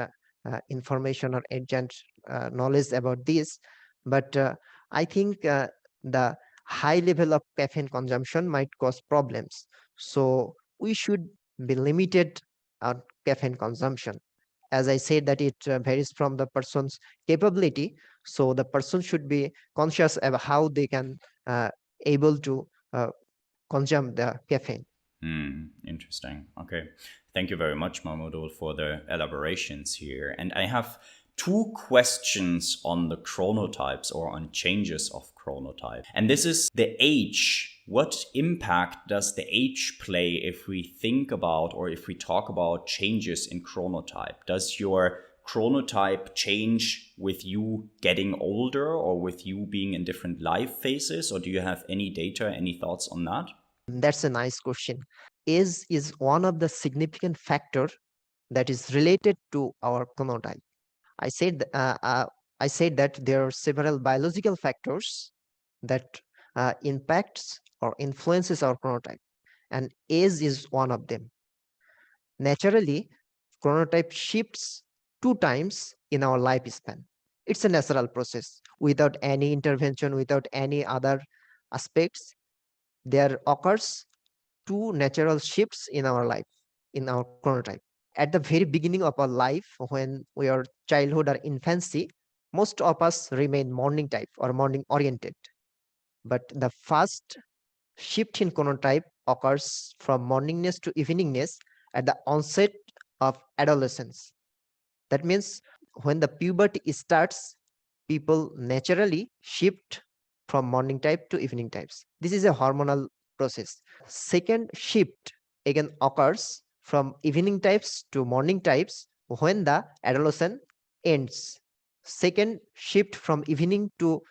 information or exact knowledge about this, but I think the high level of caffeine consumption might cause problems. So we should be limited on caffeine consumption. As I said, that it varies from the person's capability. So the person should be conscious of how they can able to consume the caffeine. Interesting. Okay. Thank you very much, Mahmudul, for the elaborations here. And I have 2 questions on the chronotypes or on changes of chronotype. And this is the age. What impact does the age play if we think about or if we talk about changes in chronotype? Does your chronotype change with you getting older or with you being in different life phases? Or do you have any data, any thoughts on that? That's a nice question. Age is one of the significant factor that is related to our chronotype. I said that there are several biological factors that impacts or influences our chronotype, and age is one of them. Naturally, chronotype shifts 2 times in our lifespan. It's a natural process without any intervention, without any other aspects. There occurs 2 natural shifts in our life, in our chronotype. At the very beginning of our life, when we are childhood or infancy, most of us remain morning type or morning oriented. But the first shift in chronotype occurs from morningness to eveningness at the onset of adolescence. That means when the puberty starts, people naturally shift from morning type to evening types. This is a hormonal process. Second shift again occurs from evening types to morning types when the adolescence ends. Second shift from evening to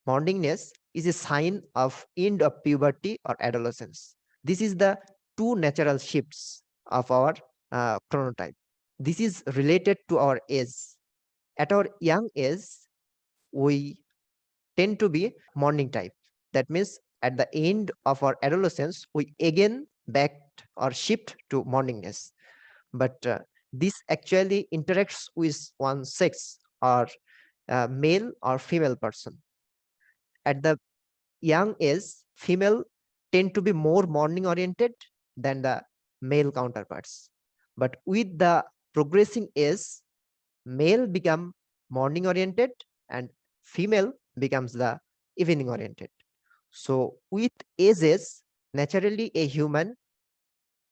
morningness is a sign of end of puberty or adolescence. This is the 2 natural shifts of our chronotype. This is related to our age. At our young age, we tend to be morning type. That means at the end of our adolescence, we again back or shift to morningness. But this actually interacts with one sex or male or female person. At the young age, female tend to be more morning oriented than the male counterparts. But with the progressing age, male become morning oriented and female becomes the evening oriented. So with ages, naturally a human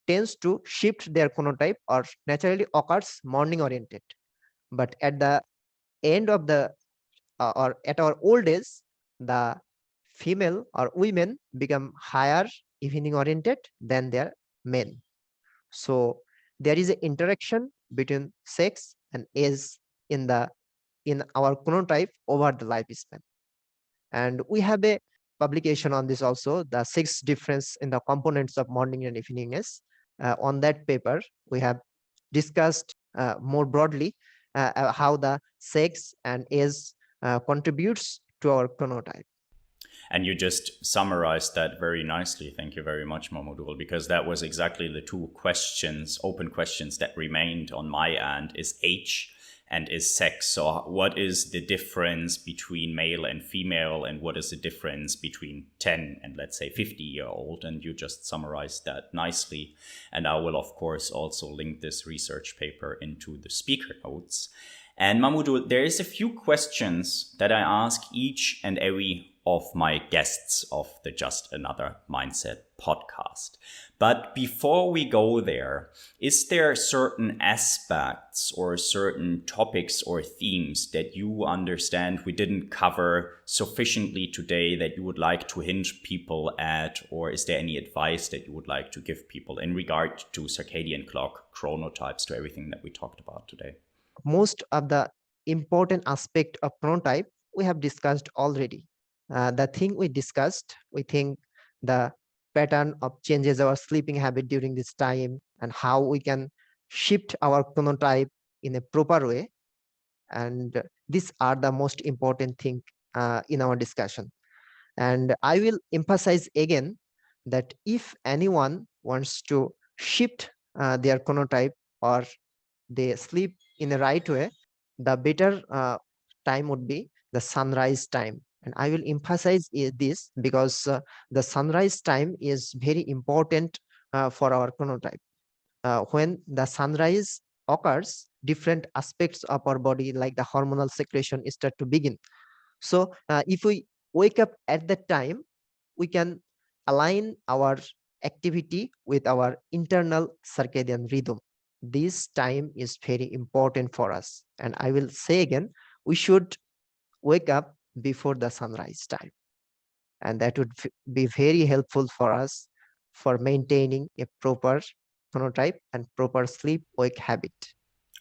tends to shift their chronotype or naturally occurs morning oriented. But at the end of the or at our old age, the female or women become higher evening oriented than their men. So there is an interaction between sex and age in the in our chronotype over the lifespan. And we have a publication on this also, the sex difference in the components of morning and eveningness. On that paper, we have discussed more broadly how the sex and age contributes to our chronotype. And you just summarized that very nicely. Thank you very much, Mahmudul, because that was exactly the two questions, open questions that remained on my end, is age and is sex. So what is the difference between male and female, and what is the difference between 10 and let's say 50-year-old? And you just summarized that nicely. And I will, of course, also link this research paper into the speaker notes. And Mahmudul, there is a few questions that I ask each and every of my guests of the Just Another Mindset podcast. But before we go there, is there certain aspects or certain topics or themes that you understand we didn't cover sufficiently today that you would like to hint people at, or is there any advice that you would like to give people in regard to circadian clock, chronotypes, to everything that we talked about today? Most of the important aspect of chronotype we have discussed already. The thing we discussed, we think the pattern of changes our sleeping habit during this time and how we can shift our chronotype in a proper way. And these are the most important thing in our discussion. And I will emphasize again that if anyone wants to shift their chronotype or they sleep in the right way, the better time would be the sunrise time. And I will emphasize this because the sunrise time is very important for our chronotype. When the sunrise occurs, different aspects of our body, like the hormonal secretion, start to begin. So if we wake up at that time, we can align our activity with our internal circadian rhythm. This time is very important for us. And I will say again, we should wake up before the sunrise time. And that would be very helpful for us for maintaining a proper chronotype and proper sleep wake habit.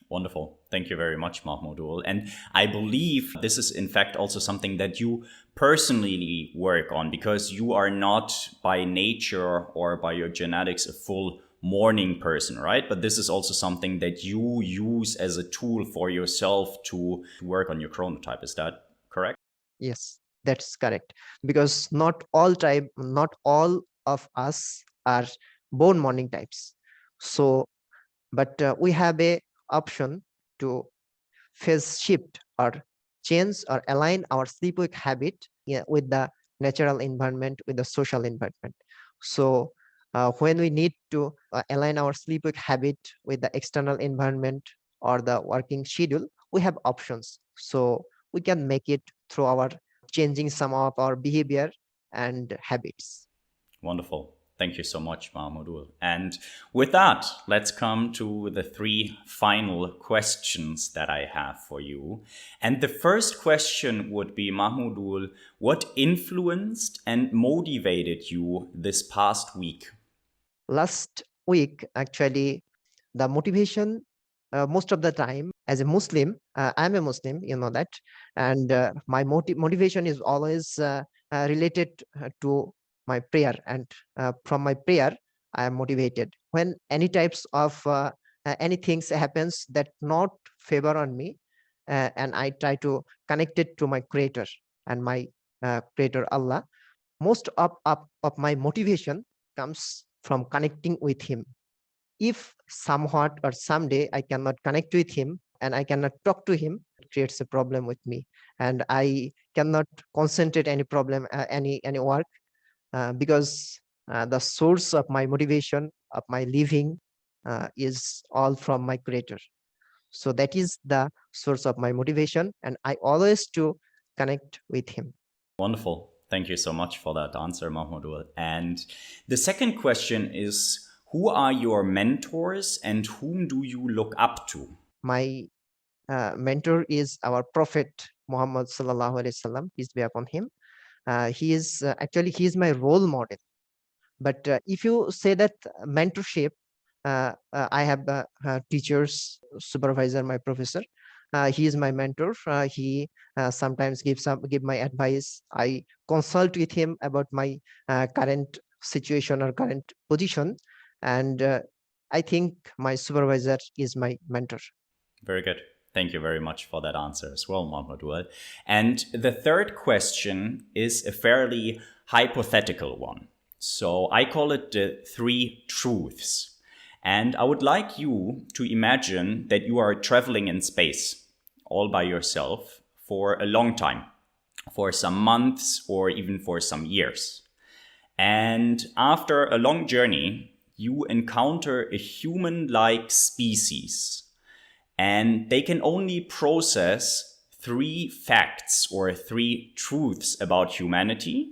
Wonderful. Thank you very much, Mahmudul. And I believe this is, in fact, also something that you personally work on, because you are not by nature or by your genetics a full morning person, right? But this is also something that you use as a tool for yourself to work on your chronotype. Is that correct? Yes, that's correct. Because not all of us are born morning types. So, but we have a option to phase shift or change or align our sleep wake habit with the natural environment, with the social environment. So when we need to align our sleep wake habit with the external environment or the working schedule, we have options. So we can make it through our changing some of our behavior and habits. Wonderful. Thank you so much, Mahmudul. And with that, let's come to the three final questions that I have for you. And the first question would be, Mahmudul, what influenced and motivated you this past week? Last week, actually, the motivation most of the time, as a Muslim, I'm a Muslim, you know that, and my motivation is always related to my prayer, and from my prayer I am motivated. When any types of any things happens that not favor on me, and I try to connect it to my creator and my creator Allah, most of my motivation comes from connecting with him. If somewhat or someday I cannot connect with him and I cannot talk to him, it creates a problem with me, and I cannot concentrate any problem, any work, because the source of my motivation of my living is all from my creator. So that is the source of my motivation, and I always to connect with him. Wonderful. Thank you so much for that answer, Mahmudul. And the second question is, who are your mentors and whom do you look up to? My mentor is our Prophet Muhammad sallallahu alaihi wasallam, peace be upon him. He is my role model. But if you say that mentorship, I have teachers, supervisor, my professor. He is my mentor. He sometimes give my advice. I consult with him about my current situation or current position, and I think my supervisor is my mentor. Very good. Thank you very much for that answer as well, Mahmudul. And the third question is a fairly hypothetical one. So I call it the three truths. And I would like you to imagine that you are traveling in space all by yourself for a long time, for some months or even for some years. And after a long journey, you encounter a human-like species. And they can only process three facts or three truths about humanity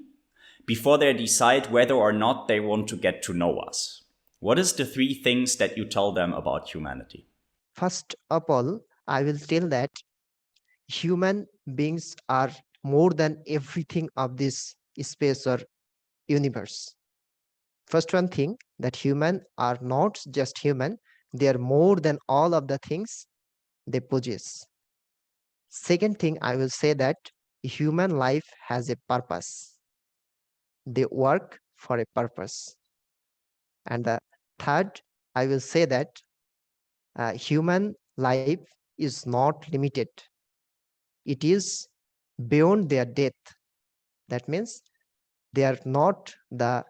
before they decide whether or not they want to get to know us. What is the three things that you tell them about humanity? First of all, I will tell that human beings are more than everything of this space or universe. First one thing, that human are not just human, they are more than all of the things they possess. Second thing, I will say that human life has a purpose. They work for a purpose. And the third, I will say that human life is not limited. It is beyond their death. That means they are not the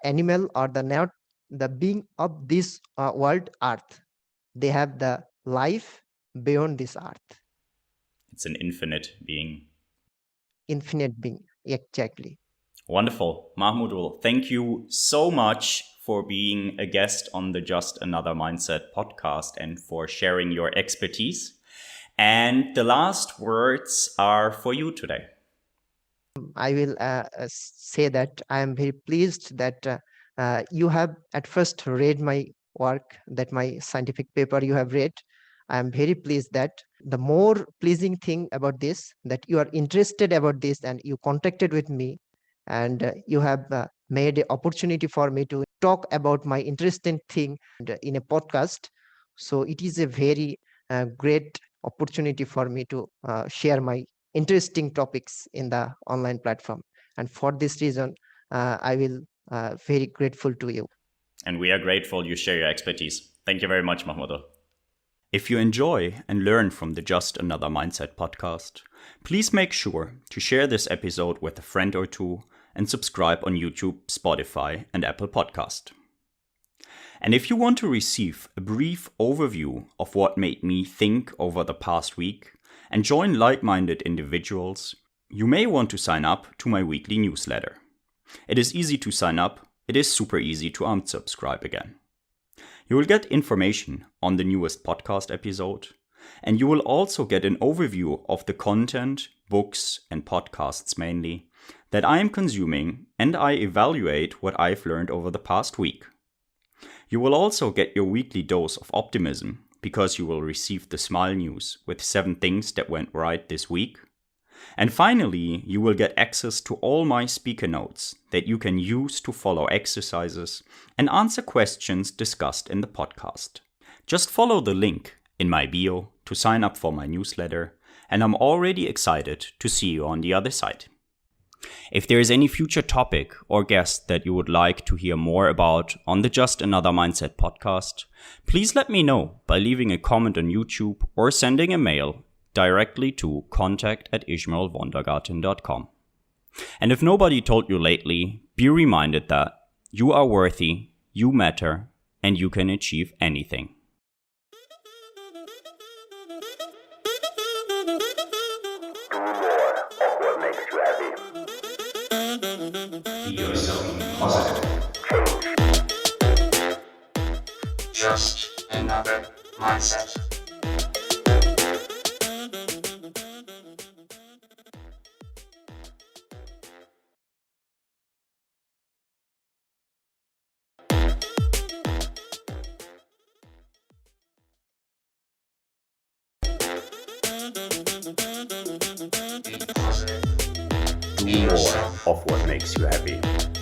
animal or the being of this world earth. They have the life beyond this earth. It's an infinite being. Infinite being, exactly. Wonderful. Mahmudul, thank you so much for being a guest on the Just Another Mindset podcast and for sharing your expertise. And the last words are for you today. I will say that I am very pleased that you have at first read my work, that my scientific paper you have read. I am very pleased that the more pleasing thing about this, that you are interested about this and you contacted with me, and you have made an opportunity for me to talk about my interesting thing in a podcast. So it is a very great opportunity for me to share my interesting topics in the online platform. And for this reason, I will very grateful to you. And we are grateful you share your expertise. Thank you very much, Mahmudul. If you enjoy and learn from the Just Another Mindset podcast, please make sure to share this episode with a friend or two and subscribe on YouTube, Spotify, and Apple Podcast. And if you want to receive a brief overview of what made me think over the past week and join like-minded individuals, you may want to sign up to my weekly newsletter. It is easy to sign up. It is super easy to unsubscribe again. You will get information on the newest podcast episode, and you will also get an overview of the content, books, and podcasts mainly, that I am consuming, and I evaluate what I've learned over the past week. You will also get your weekly dose of optimism, because you will receive the Smile News with 7 things that went right this week. And finally, you will get access to all my speaker notes that you can use to follow exercises and answer questions discussed in the podcast. Just follow the link in my bio to sign up for my newsletter, and I'm already excited to see you on the other side. If there is any future topic or guest that you would like to hear more about on the Just Another Mindset podcast, please let me know by leaving a comment on YouTube or sending a mail directly to contact@ismaelwondergarten.com. And if nobody told you lately, be reminded that you are worthy, you matter, and you can achieve anything. Do more of what makes you happy. Be yourself positive. Just another mindset. more of what makes you happy.